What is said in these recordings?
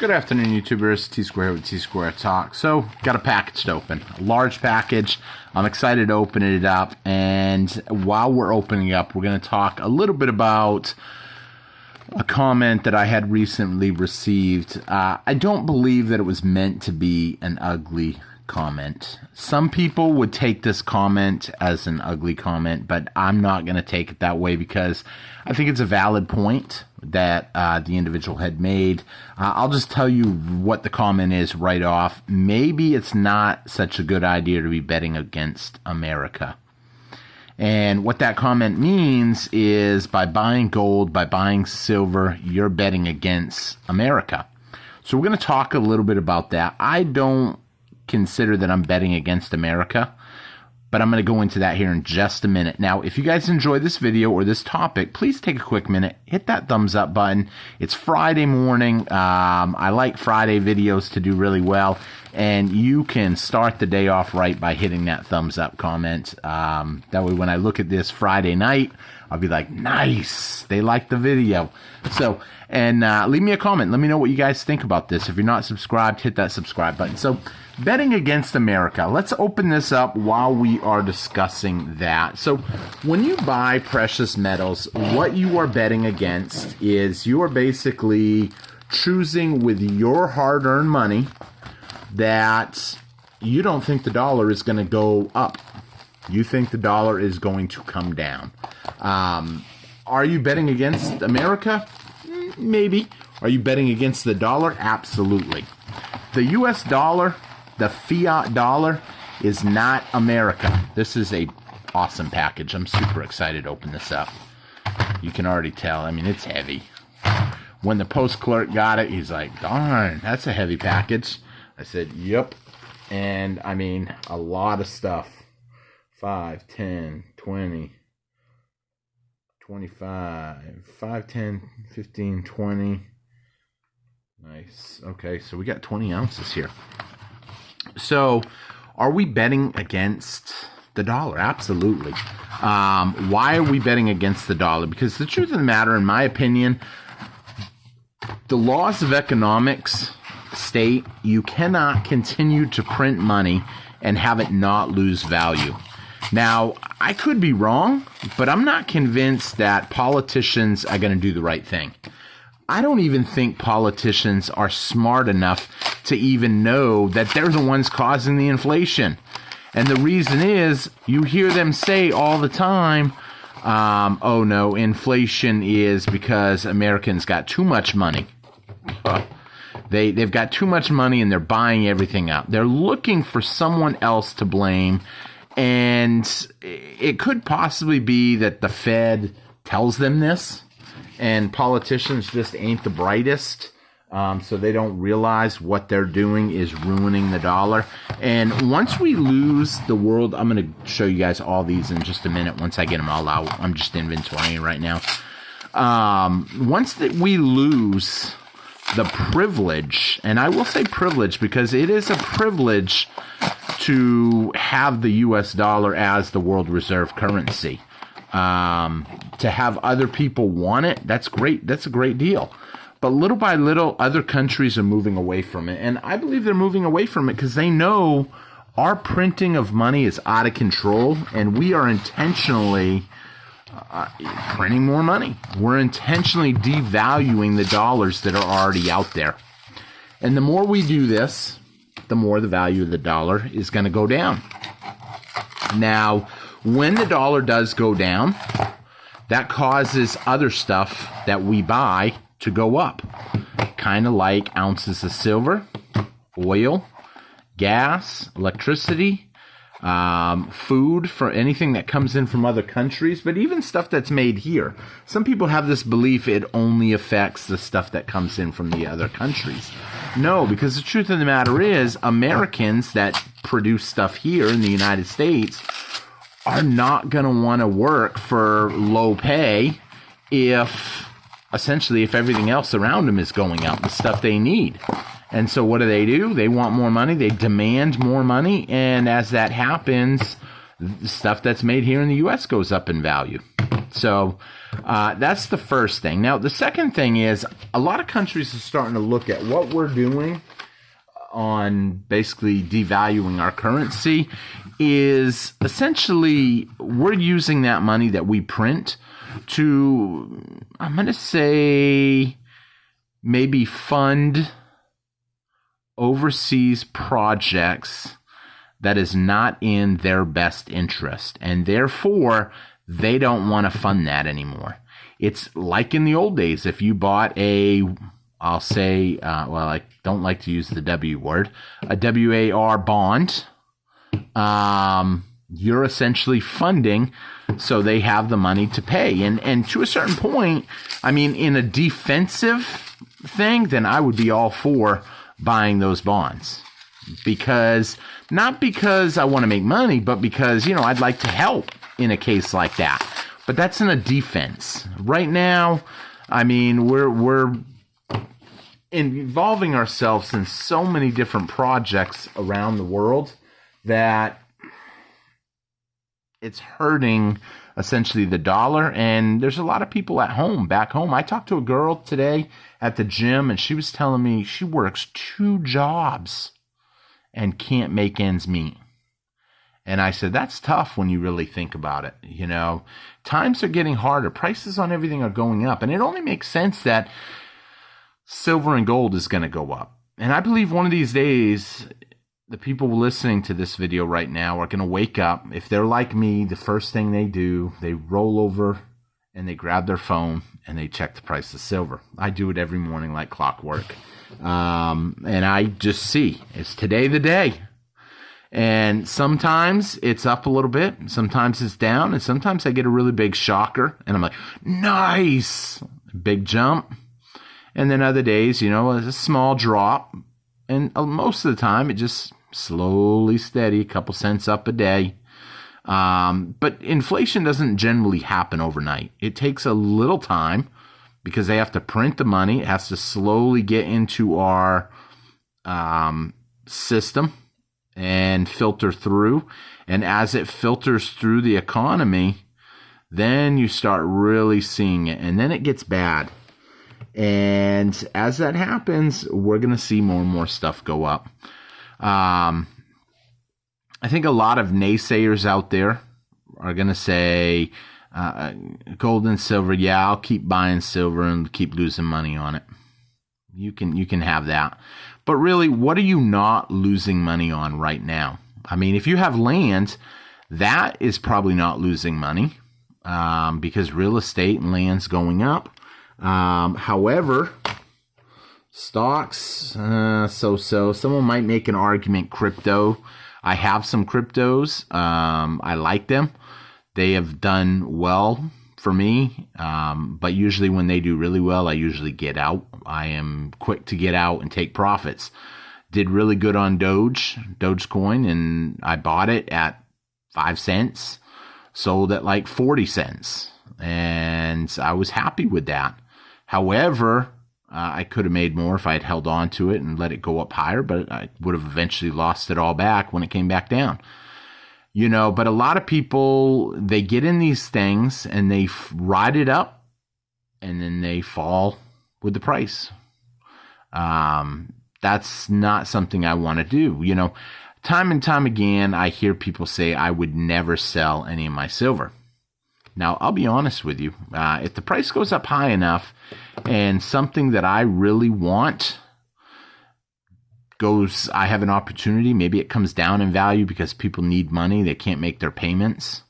Good afternoon, YouTubers. Tsquare here with Tsquare Talk. So, got a package to open. A large package. I'm excited to open it up. And while we're opening it up, we're going to talk a little bit about a comment that I had recently received. I don't believe that it was meant to be an ugly comment. Some people would take this comment as an ugly comment, but I'm not going to take it that way because I think it's a valid point that the individual had made. I'll just tell you what the comment is right off. Maybe it's not such a good idea to be betting against America. And what that comment means is by buying gold, by buying silver, you're betting against America. So we're going to talk a little bit about that. I don't consider that I'm betting against America, but I'm going to go into that here in just a minute. Now, if you guys enjoy this video or this topic, please take a quick minute, hit that thumbs up button. It's Friday morning. I like Friday videos to do really well, and you can start the day off right by hitting that thumbs up comment. That way when I look at this Friday night, I'll be like, nice, they like the video. So, and leave me a comment. Let me know what you guys think about this. If you're not subscribed, hit that subscribe button. So, betting against America. Let's open this up while we are discussing that. So, when you buy precious metals, what you are betting against is you are basically choosing with your hard-earned money that you don't think the dollar is going to go up. You think the dollar is going to come down. Are you betting against America? Maybe. Are you betting against the dollar? Absolutely. The U.S. dollar, the fiat dollar, is not America. This is a awesome package. I'm super excited to open this up. You can already tell. I mean, it's heavy. When the post clerk got it, he's like, darn, that's a heavy package. I said, yep. And, I mean, a lot of stuff. 5, 10, 20, 25, 5, 10, 15, 20. Nice. Okay, so we got 20 ounces here. So, are we betting against the dollar? Absolutely. Why are we betting against the dollar? Because the truth of the matter, in my opinion, the laws of economics state you cannot continue to print money and have it not lose value. Now, I could be wrong, but I'm not convinced that politicians are going to do the right thing. I don't even think politicians are smart enough to even know that they're the ones causing the inflation. And the reason is, you hear them say all the time, oh no, inflation is because Americans got too much money. They've got too much money and they're buying everything up. They're looking for someone else to blame. And it could possibly be that the Fed tells them this, and politicians just ain't the brightest, so they don't realize what they're doing is ruining the dollar. And once we lose the world, I'm going to show you guys all these in just a minute once I get them all out. I'm just inventorying right now. Once that we lose the privilege, and I will say privilege because it is a privilege to have the U.S. dollar as the world reserve currency. To have other people want it, that's great. That's a great deal. But little by little, other countries are moving away from it. And I believe they're moving away from it because they know our printing of money is out of control, and we are intentionally printing more money. We're intentionally devaluing the dollars that are already out there. And the more we do this, the more the value of the dollar is going to go down. Now, when the dollar does go down, that causes other stuff that we buy to go up. Kind of like ounces of silver, oil, gas, electricity, food for anything that comes in from other countries, but even stuff that's made here. Some people have this belief it only affects the stuff that comes in from the other countries. No, because the truth of the matter is, Americans that produce stuff here in the United States are not going to want to work for low pay if, essentially, if everything else around them is going up, the stuff they need. And so what do? They want more money. They demand more money. And as that happens, the stuff that's made here in the U.S. goes up in value. So That's the first thing. Now, the second thing is a lot of countries are starting to look at what we're doing on basically devaluing our currency is essentially we're using that money that we print to, I'm going to say, maybe fund overseas projects that is not in their best interest. And therefore, they don't want to fund that anymore. It's like in the old days. If you bought a, I'll say, well, I don't like to use the W word, a WAR bond, you're essentially funding so they have the money to pay. And to a certain point, I mean, in a defensive thing, then I would be all for buying those bonds. Because, not because I want to make money, but because, you know, I'd like to help in a case like that. But that's in a defense. Right now, I mean, we're involving ourselves in so many different projects around the world that it's hurting essentially the dollar. And there's a lot of people at home, back home. I talked to a girl today at the gym, and she was telling me she works 2 jobs and can't make ends meet. And I said, that's tough when you really think about it. You know, times are getting harder. Prices on everything are going up. And it only makes sense that silver and gold is going to go up. And I believe one of these days, the people listening to this video right now are going to wake up. If they're like me, the first thing they do, they roll over and they grab their phone and they check the price of silver. I do it every morning like clockwork. And I just see, is today the day? And sometimes it's up a little bit, sometimes it's down, and sometimes I get a really big shocker, and I'm like, nice, big jump. And then other days, you know, it's a small drop, and most of the time it just slowly steady, a couple cents up a day. But inflation doesn't generally happen overnight. It takes a little time because they have to print the money. It has to slowly get into our system and filter through. And as it filters through the economy, then you start really seeing it. And then it gets bad. And as that happens, we're going to see more and more stuff go up. I think a lot of naysayers out there are going to say, gold and silver, yeah, I'll keep buying silver and keep losing money on it. You can have that. But really, what are you not losing money on right now? I mean, if you have land, that is probably not losing money because real estate and land's going up. However, stocks, so. Someone might make an argument crypto. I have some cryptos. I like them. They have done well for me, but usually when they do really well, I usually get out. I am quick to get out and take profits. Did really good on Dogecoin, and I bought it at 5 cents, sold at like 40 cents, and I was happy with that. However, I could have made more if I had held on to it and let it go up higher, but I would have eventually lost it all back when it came back down. You know, but a lot of people, they get in these things and they ride it up and then they fall with the price. That's not something I want to do. You know, time and time again, I hear people say I would never sell any of my silver. Now, I'll be honest with you. If the price goes up high enough and something that I really want I have an opportunity, maybe it comes down in value because people need money, they can't make their payments.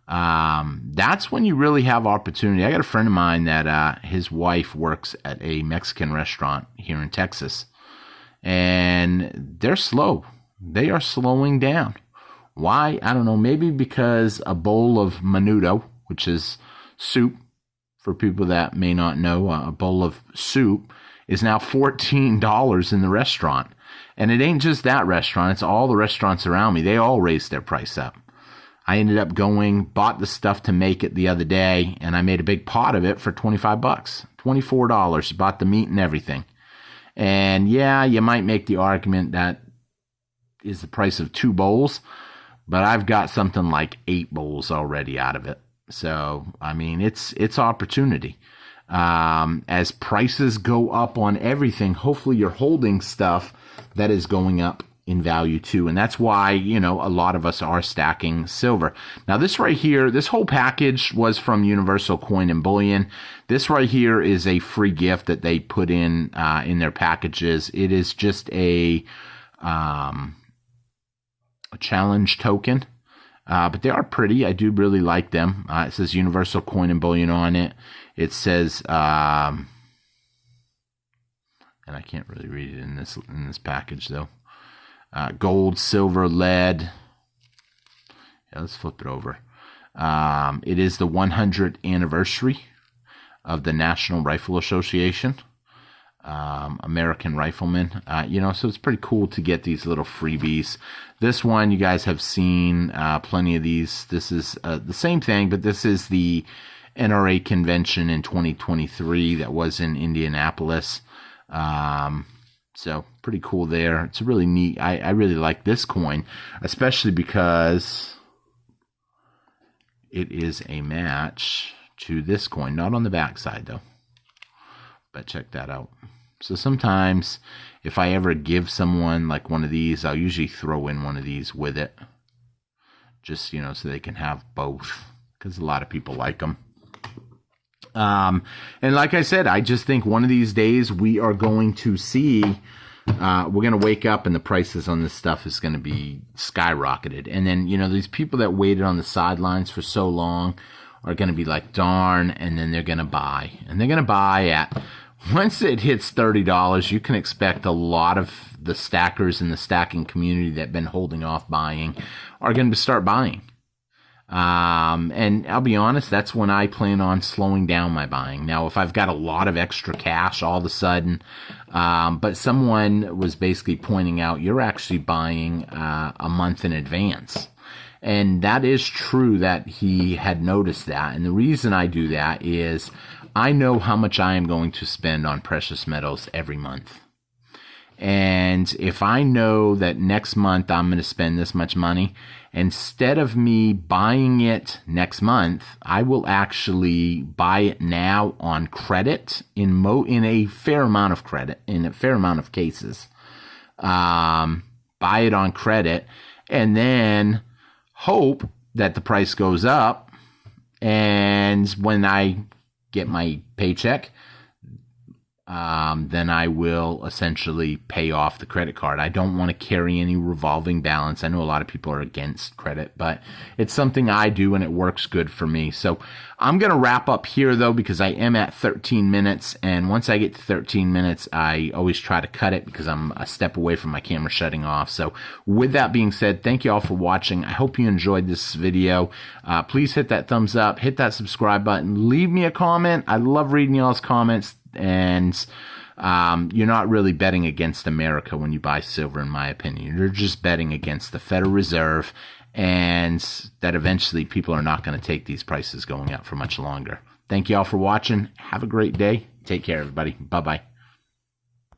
That's when you really have opportunity. I got a friend of mine that his wife works at a Mexican restaurant here in Texas, and they're slow. They are slowing down. Why? I don't know. Maybe because a bowl of menudo, which is soup, for people that may not know, a bowl of soup is now $14 in the restaurant. And it ain't just that restaurant. It's all the restaurants around me. They all raised their price up. I ended up bought the stuff to make it the other day, and I made a big pot of it for $25, $24. Bought the meat and everything. And yeah, you might make the argument that is the price of 2 bowls, but I've got something like 8 bowls already out of it. So, I mean, it's opportunity. As prices go up on everything, hopefully you're holding stuff that is going up in value too. And that's why, you know, a lot of us are stacking silver. Now this right here, this whole package was from Universal Coin and Bullion. This right here is a free gift that they put in their packages. It is just a challenge token. But they are pretty. I do really like them. It says Universal Coin and Bullion on it. It says, and I can't really read it in this package though. Gold, silver, lead. Yeah, let's flip it over. It is the 100th anniversary of the National Rifle Association. American Rifleman, you know, so it's pretty cool to get these little freebies. This one, you guys have seen plenty of these. This is the same thing, but this is the NRA convention in 2023 that was in Indianapolis. So pretty cool there. It's really neat. I really like this coin, especially because it is a match to this coin. Not on the back side though, but check that out. So sometimes if I ever give someone like one of these, I'll usually throw in one of these with it. Just, you know, so they can have both, because a lot of people like them. And like I said, I just think one of these days we are going to see, we're going to wake up and the prices on this stuff is going to be skyrocketed. And then, you know, these people that waited on the sidelines for so long are going to be like, darn, and then they're going to buy. And they're going to buy at, once it hits $30, you can expect a lot of the stackers in the stacking community that have been holding off buying are going to start buying. And I'll be honest, that's when I plan on slowing down my buying. Now, if I've got a lot of extra cash all of a sudden, but someone was basically pointing out, you're actually buying a month in advance. And that is true that he had noticed that. And the reason I do that is I know how much I am going to spend on precious metals every month. And if I know that next month I'm going to spend this much money, instead of me buying it next month, I will actually buy it now on credit in a fair amount of credit, in a fair amount of cases. Buy it on credit and then hope that the price goes up. And when I get my paycheck, then I will essentially pay off the credit card. I don't want to carry any revolving balance. I know a lot of people are against credit, but it's something I do and it works good for me. So I'm going to wrap up here though, because I am at 13 minutes. And once I get to 13 minutes, I always try to cut it because I'm a step away from my camera shutting off. So with that being said, thank you all for watching. I hope you enjoyed this video. Please hit that thumbs up, hit that subscribe button, leave me a comment. I love reading y'all's comments. And you're not really betting against America when you buy silver, in my opinion. You're just betting against the Federal Reserve, and that eventually people are not going to take these prices going up for much longer. Thank you all for watching. Have a great day. Take care, everybody. Bye-bye.